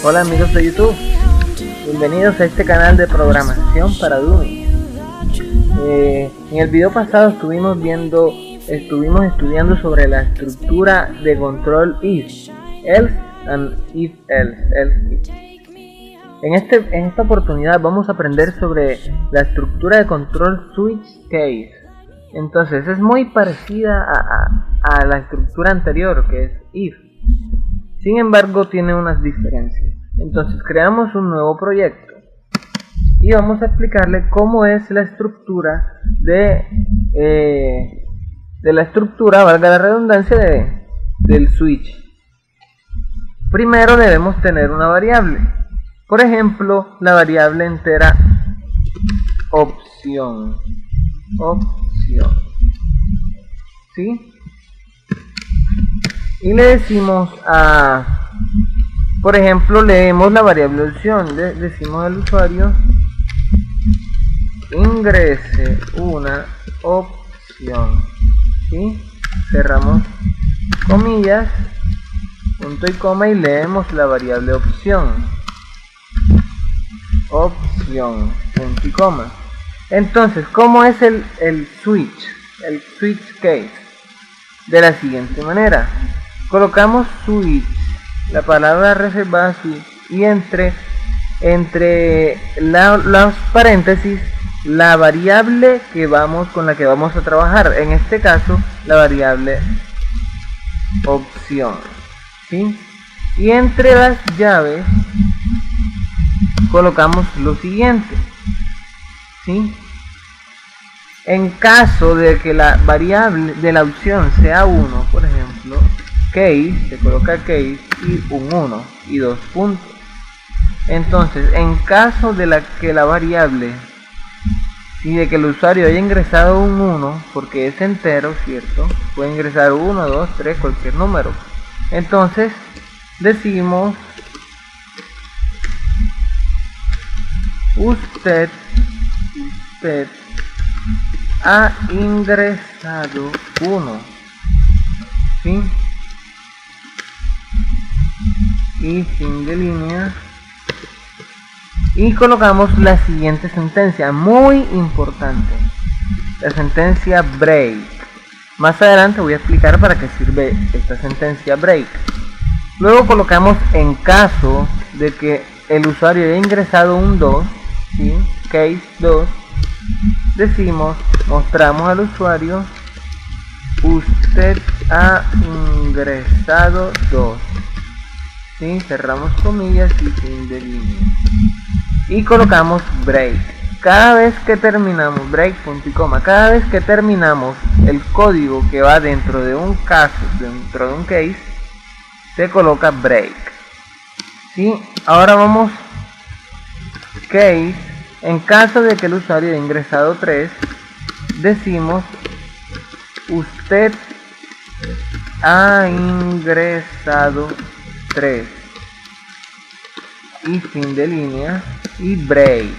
Hola amigos de YouTube, bienvenidos a este canal de programación para Dummies. En el video pasado estuvimos estudiando sobre la estructura de control if, else and if else. En esta oportunidad vamos a aprender sobre la estructura de control switch case. Entonces es muy parecida a la estructura anterior, que es if. Sin embargo tiene unas diferencias. Entonces creamos un nuevo proyecto y vamos a explicarle cómo es la estructura de la estructura, valga la redundancia, del switch. Primero debemos tener una variable. Por ejemplo, la variable entera opción. ¿Sí? Y le decimos por ejemplo, leemos la variable opción, decimos al usuario ingrese una opción, ¿sí? Cerramos comillas, punto y coma, y leemos la variable opción, punto y coma. Entonces, ¿cómo es el switch case? De la siguiente manera: colocamos switch, la palabra reservada switch, y entre los paréntesis la variable con la que vamos a trabajar, en este caso la variable opción, ¿sí? Y entre las llaves colocamos lo siguiente, ¿sí? En caso de que la variable de la opción sea 1, por ejemplo, case, se coloca case y un 1 y 2 puntos. Entonces, en caso de que la variable y de que el usuario haya ingresado un 1, porque es entero, ¿cierto? Puede ingresar 1, 2, 3, cualquier número. Entonces, decimos usted ha ingresado 1, ¿sí? Y fin de línea, y colocamos la siguiente sentencia, muy importante, la sentencia break. Más adelante voy a explicar para qué sirve esta sentencia break. Luego colocamos en caso de que el usuario haya ingresado un 2, ¿sí? Case 2, mostramos al usuario usted ha ingresado 2, ¿sí? Cerramos comillas y fin de línea, y colocamos break. Cada vez que terminamos break, punto y coma, cada vez que terminamos el código que va dentro de un caso, dentro de un case, se coloca break, ¿sí? Ahora vamos case. En caso de que el usuario haya ingresado 3, decimos usted ha ingresado 3 y fin de línea y break,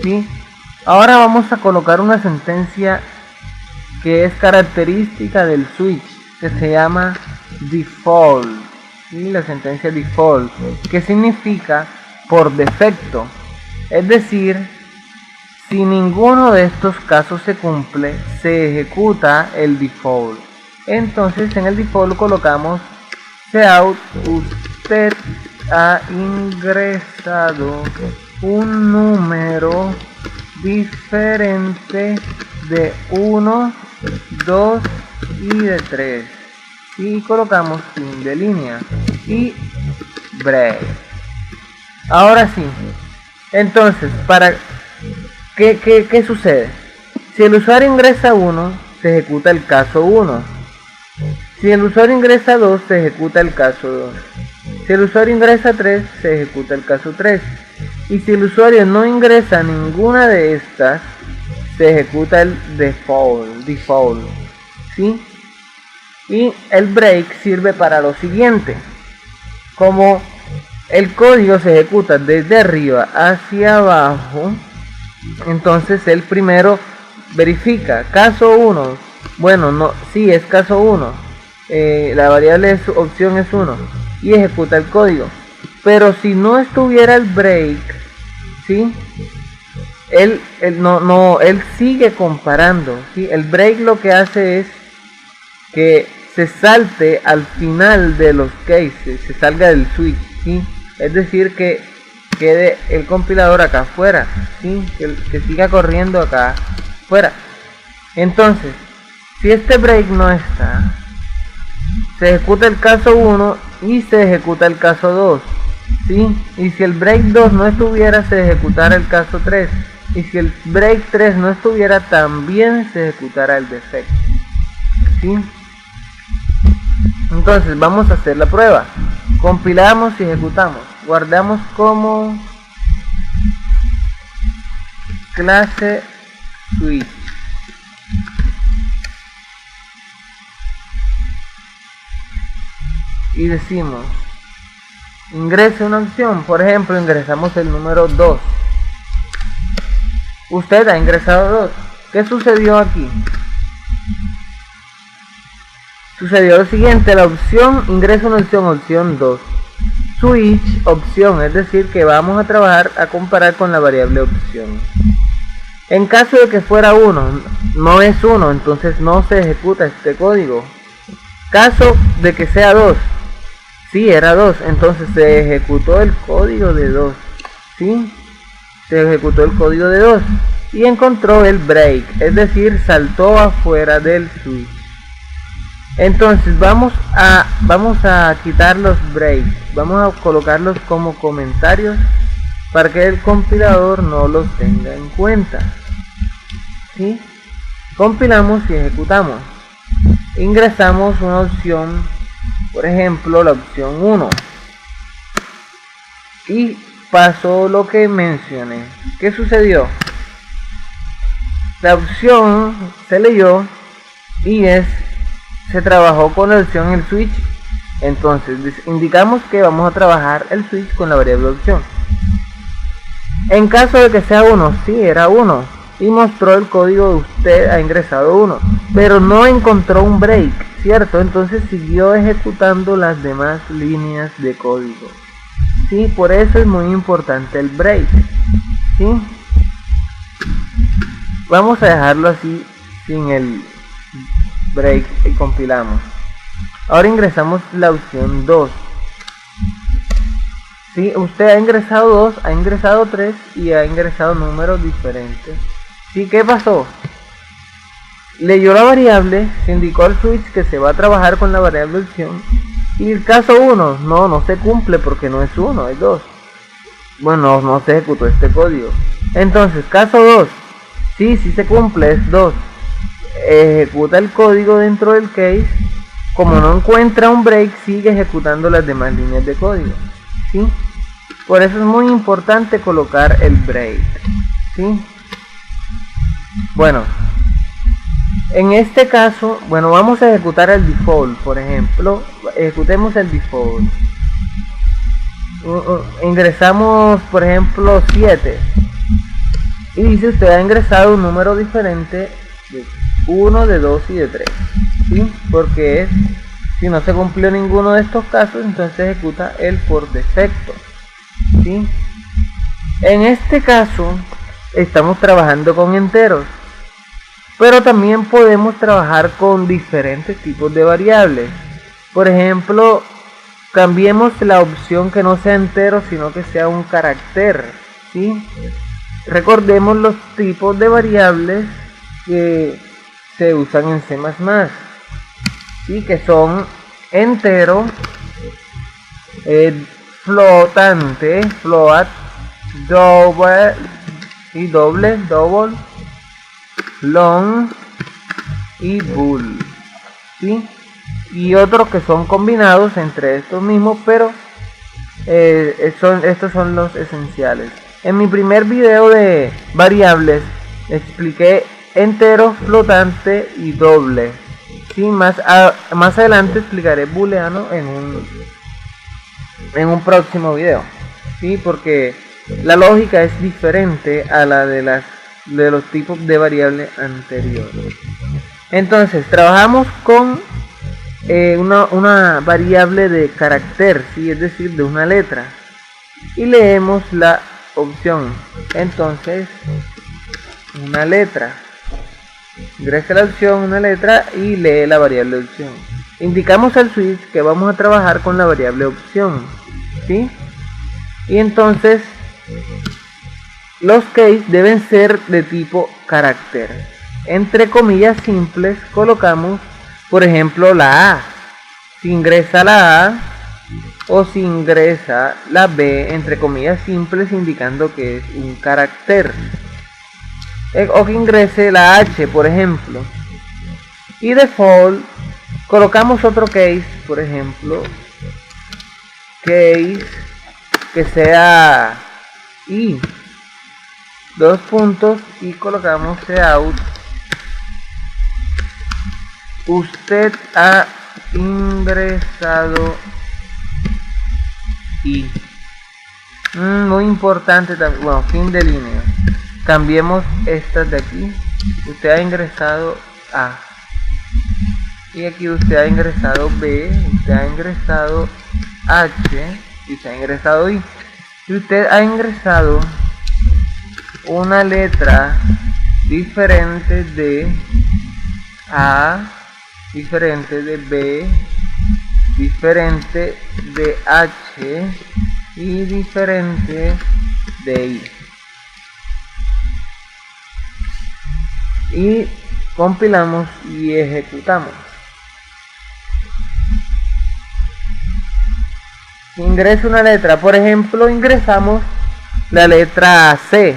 ¿sí? Ahora vamos a colocar una sentencia que es característica del switch, que se llama default, ¿sí? La sentencia default, que significa por defecto. Es decir, si ninguno de estos casos se cumple, se ejecuta el default. Entonces en el default colocamos cout usted ha ingresado un número diferente de 1, 2 y de 3, y colocamos fin de línea y break. Ahora sí, entonces, ¿qué sucede? Si el usuario ingresa 1, se ejecuta el caso 1. Si el usuario ingresa 2, se ejecuta el caso 2. Si el usuario ingresa 3, se ejecuta el caso 3. Y si el usuario no ingresa ninguna de estas, se ejecuta el default, ¿sí? Y el break sirve para lo siguiente: como el código se ejecuta desde arriba hacia abajo, entonces el primero verifica caso 1. Bueno, no, sí, es caso 1. La variable opción es 1. y ejecuta el código. Pero si no estuviera el break, ¿sí? Él sigue comparando, ¿sí? El break lo que hace es que se salte al final de los cases, se salga del switch, ¿sí? Es decir, que quede el compilador acá afuera, ¿sí? Que siga corriendo acá afuera. Entonces, si este break no está, se ejecuta el caso 1 y se ejecuta el caso 2, ¿sí? Y si el break 2 no estuviera, se ejecutará el caso 3. Y si el break 3 no estuviera, también se ejecutará el defecto, ¿sí? Entonces vamos a hacer la prueba. Compilamos y ejecutamos. Guardamos como clase switch. Y decimos, ingrese una opción. Por ejemplo, ingresamos el número 2. Usted ha ingresado 2. ¿Qué sucedió aquí? Sucedió lo siguiente: la opción, ingresa una opción, opción 2. Switch, opción, es decir, que vamos a trabajar a comparar con la variable opción. En caso de que fuera 1, no es 1, entonces no se ejecuta este código. Caso de que sea 2, sí, era 2, entonces se ejecutó el código de 2, ¿sí? Se ejecutó el código de 2 y encontró el break, es decir, saltó afuera del switch. Entonces vamos a quitar los breaks, vamos a colocarlos como comentarios para que el compilador no los tenga en cuenta, ¿sí? Compilamos y ejecutamos. Ingresamos una opción, por ejemplo la opción 1, y pasó lo que mencioné. ¿Qué sucedió? La opción se leyó y se trabajó con la opción el switch. Entonces indicamos que vamos a trabajar el switch con la variable opción. En caso de que sea 1, sí, era 1 y mostró el código de usted ha ingresado 1, pero no encontró un break, ¿cierto? Entonces siguió ejecutando las demás líneas de código, ¿sí? Por eso es muy importante el break, ¿sí? Vamos a dejarlo así sin el break y compilamos. Ahora ingresamos la opción 2. ¿Sí? Usted ha ingresado 2, ha ingresado 3 y ha ingresado números diferentes. ¿Sí? ¿Qué pasó? Leyó la variable, se indicó al switch que se va a trabajar con la variable opción. Y el caso 1, no se cumple porque no es 1, es 2. Bueno, no se ejecutó este código. Entonces, caso 2, sí se cumple, es 2. Ejecuta el código dentro del case. Como no encuentra un break, sigue ejecutando las demás líneas de código, ¿sí? Por eso es muy importante colocar el break, ¿sí? Bueno, en este caso, vamos a ejecutar el default. Por ejemplo, ejecutemos el default. Ingresamos, por ejemplo, 7 y dice usted ha ingresado un número diferente de 1, de 2 y de 3, ¿sí? Porque si no se cumplió ninguno de estos casos, entonces se ejecuta el por defecto, ¿sí? En este caso estamos trabajando con enteros, pero también podemos trabajar con diferentes tipos de variables. Por ejemplo, cambiemos la opción que no sea entero, sino que sea un carácter, ¿sí? Recordemos los tipos de variables que se usan en C++, ¿sí? Que son entero, flotante, float, double, long y bool, ¿sí? Y otros que son combinados entre estos mismos, pero estos son los esenciales. En mi primer video de variables expliqué entero, flotante y doble, ¿sí? Más adelante explicaré booleano en un próximo video, ¿sí? Porque la lógica es diferente a la de los tipos de variable anteriores. Entonces trabajamos con una variable de carácter, ¿sí? Es decir, de una letra, y leemos la opción. Entonces, una letra, ingresa la opción, una letra, y lee la variable opción. Indicamos al switch que vamos a trabajar con la variable opción, ¿sí? Y entonces los case deben ser de tipo carácter. Entre comillas simples colocamos, por ejemplo, la A. Si ingresa la A o si ingresa la B, entre comillas simples, indicando que es un carácter. O que ingrese la H, por ejemplo. Y default colocamos otro case, por ejemplo, case que sea I, dos puntos, y colocamos cout. Usted ha ingresado I. Muy importante también, bueno, fin de línea. Cambiemos estas de aquí. Usted ha ingresado A. Y aquí usted ha ingresado B, usted ha ingresado H y usted ha ingresado I. Y usted ha ingresado una letra diferente de A, diferente de B, diferente de H y diferente de I. Y compilamos y ejecutamos. Ingresa una letra, por ejemplo, ingresamos la letra C.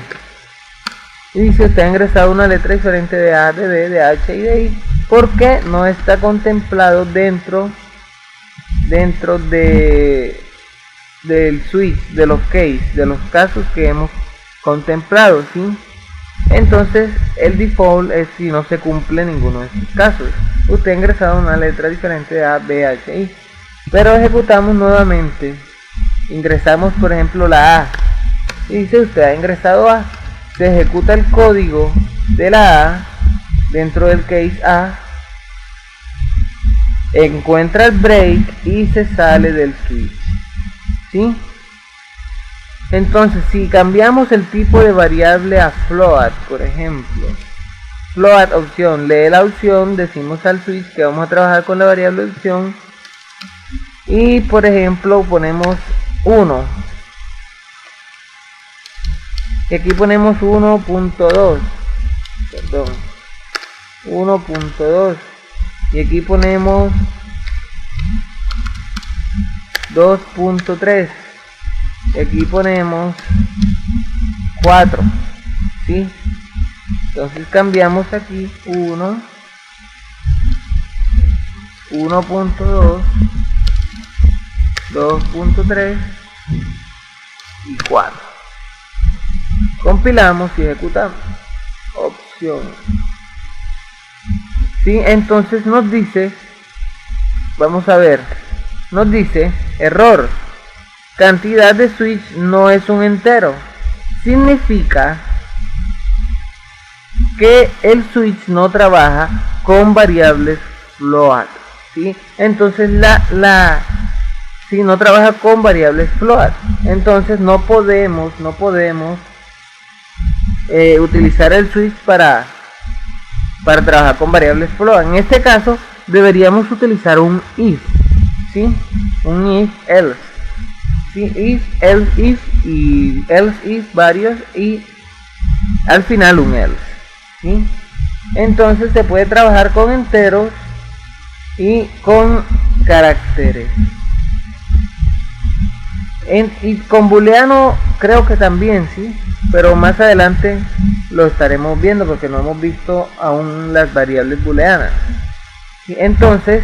Y dice, usted ha ingresado una letra diferente de A, de B, de H y de I, porque no está contemplado dentro del switch, de los case, de los casos que hemos contemplado, ¿sí? Entonces el default es si no se cumple ninguno de estos casos. Usted ha ingresado una letra diferente de A, B, H, I. Pero ejecutamos nuevamente. Ingresamos, por ejemplo, la A. Y dice, usted ha ingresado A. Se ejecuta el código de la A dentro del case A. Encuentra el break y se sale del switch, ¿sí? Entonces, si cambiamos el tipo de variable a float, por ejemplo, float opción, lee la opción, decimos al switch que vamos a trabajar con la variable opción, y por ejemplo ponemos 1, y aquí ponemos 1.2, perdón, 1.2, y aquí ponemos 2.3, y aquí ponemos 4, ¿sí? Entonces cambiamos aquí 1, 1.2, 2.3 y 4. Compilamos y ejecutamos. Opción. ¿Sí? Entonces nos dice, vamos a ver, nos dice error, cantidad de switch no es un entero. Significa que el switch no trabaja con variables float, ¿sí? Entonces si no trabaja con variables float, entonces no podemos utilizar el switch para trabajar con variables float. En este caso deberíamos utilizar un if, ¿sí? Un if else, ¿sí? If, else if y else if varios, y al final un else, ¿sí? Entonces se puede trabajar con enteros y con caracteres. Y con booleano creo que también, sí, pero más adelante lo estaremos viendo porque no hemos visto aún las variables booleanas. ¿Sí? Entonces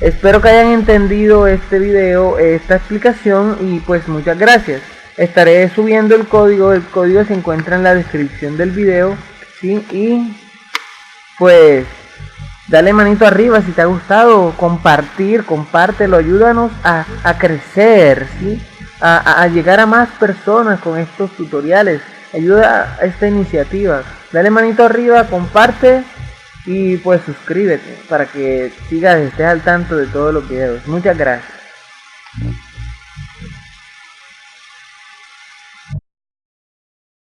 espero que hayan entendido este video, esta explicación, y pues muchas gracias. Estaré subiendo el código se encuentra en la descripción del video, ¿sí? Y pues dale manito arriba si te ha gustado, compártelo, ayúdanos a crecer, ¿sí? A llegar a más personas con estos tutoriales. Ayuda a esta iniciativa. Dale manito arriba, comparte y pues suscríbete para que sigas, estés al tanto de todos los videos. Muchas gracias.